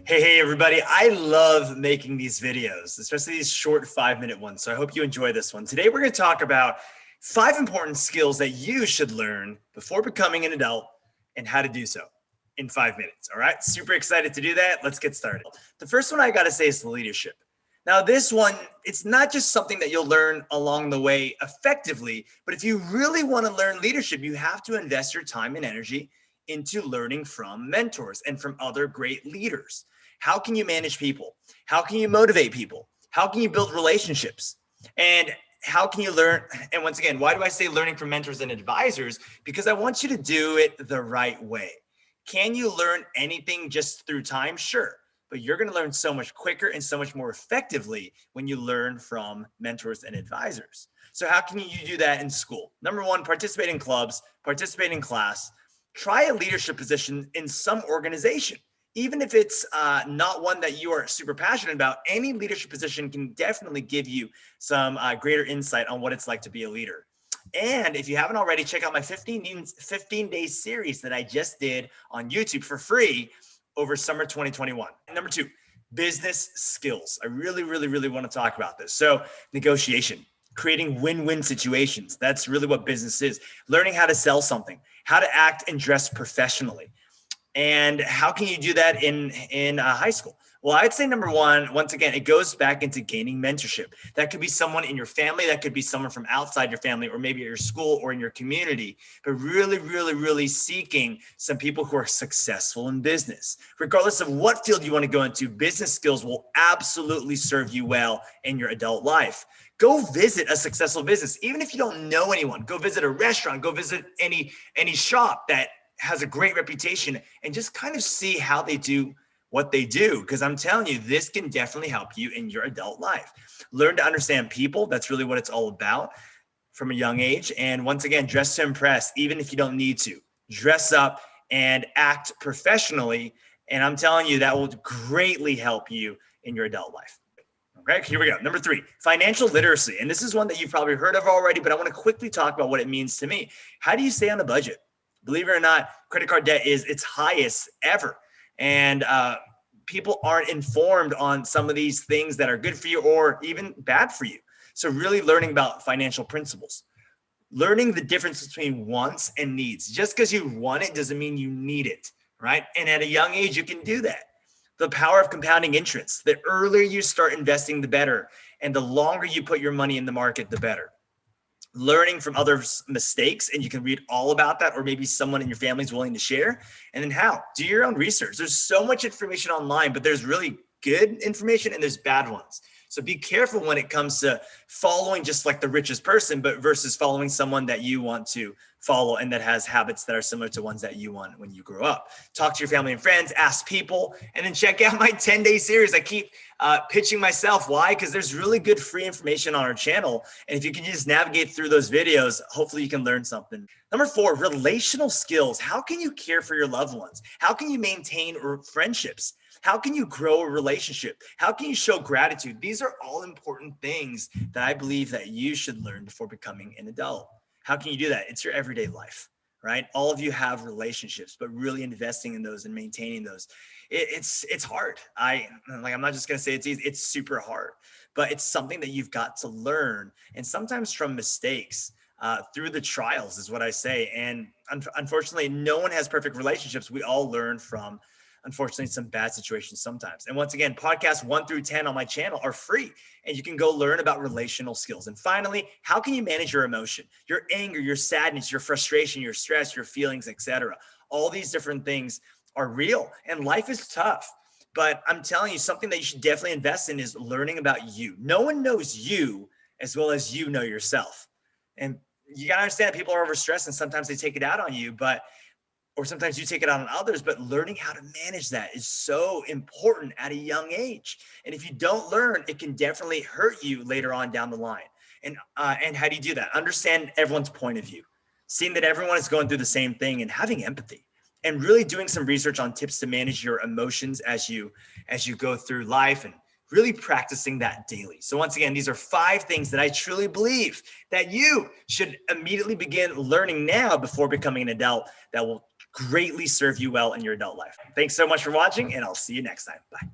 Hey, everybody. I love making these videos, especially these short 5-minute ones. So I hope you enjoy this one. Today, we're going to talk about 5 important skills that you should learn before becoming an adult and how to do so in 5 minutes. All right. Super excited to do that. Let's get started. The first one I got to say is leadership. Now, this one, it's not just something that you'll learn along the way effectively, but if you really want to learn leadership, you have to invest your time and energy into learning from mentors and from other great leaders. How can you manage people? How can you motivate people? How can you build relationships? And how can you learn? And once again, why do I say learning from mentors and advisors? Because I want you to do it the right way. Can you learn anything just through time? Sure. But you're going to learn so much quicker and so much more effectively when you learn from mentors and advisors. So how can you do that in school? Number one, participate in clubs, participate in class, try a leadership position in some organization. Even if it's not one that you are super passionate about, any leadership position can definitely give you some greater insight on what it's like to be a leader. And if you haven't already, check out my 15-day series that I just did on YouTube for free over summer 2021. Number two, business skills. I really want to talk about this. So negotiation, creating win-win situations. That's really what business is. Learning how to sell something, how to act and dress professionally. And how can you do that in high school? Well, I'd say number one, once again, it goes back into gaining mentorship. That could be someone in your family. That could be someone from outside your family, or maybe at your school or in your community. But really seeking some people who are successful in business. Regardless of what field you want to go into, business skills will absolutely serve you well in your adult life. Go visit a successful business. Even if you don't know anyone, go visit a restaurant, go visit any shop that has a great reputation and just kind of see how they do what they do. Because I'm telling you, this can definitely help you in your adult life. Learn to understand people. That's really what it's all about from a young age. And once again, dress to impress, even if you don't need to. Dress up and act professionally. And I'm telling you, that will greatly help you in your adult life. Okay, here we go. Number three, financial literacy. And this is one that you've probably heard of already, but I want to quickly talk about what it means to me. How do you stay on a budget? Believe it or not, credit card debt is its highest ever. And people aren't informed on some of these things that are good for you or even bad for you. So really learning about financial principles, learning the difference between wants and needs. Just because you want it doesn't mean you need it, right? And at a young age, you can do that. The power of compounding interest. The earlier you start investing, the better. And the longer you put your money in the market, the better. Learning from others' mistakes, and you can read all about that, or maybe someone in your family is willing to share. And then how? Do your own research. There's so much information online, but there's really good information and there's bad ones. So be careful when it comes to following just like the richest person, but versus following someone that you want to follow and that has habits that are similar to ones that you want when you grow up. Talk to your family and friends, ask people, and then check out my 10-day series. I keep pitching myself. Why? Because there's really good free information on our channel. And if you can just navigate through those videos, hopefully you can learn something. Number four, relational skills. How can you care for your loved ones? How can you maintain friendships? How can you grow a relationship? How can you show gratitude? These are all important things that I believe that you should learn before becoming an adult. How can you do that? It's your everyday life, right? All of you have relationships, but really investing in those and maintaining those. It's hard. I'm not just going to say it's easy. It's super hard, but it's something that you've got to learn. And sometimes from mistakes, through the trials is what I say. And unfortunately, no one has perfect relationships. We all learn from, unfortunately, some bad situations sometimes. And once again, podcasts 1 through 10 on my channel are free, and you can go learn about relational skills. And finally, how can you manage your emotion, your anger, your sadness, your frustration, your stress, your feelings, etc. All these different things are real, and life is tough. But I'm telling you, something that you should definitely invest in is learning about you. No one knows you as well as you know yourself. And you got to understand people are overstressed, and sometimes they take it out on you, or sometimes you take it out on others, but learning how to manage that is so important at a young age. And if you don't learn, it can definitely hurt you later on down the line. And how do you do that? Understand everyone's point of view, seeing that everyone is going through the same thing, and having empathy, and really doing some research on tips to manage your emotions as you go through life, and really practicing that daily. So once again, these are 5 things that I truly believe that you should immediately begin learning now before becoming an adult, that will greatly serve you well in your adult life. Thanks so much for watching, and I'll see you next time. Bye.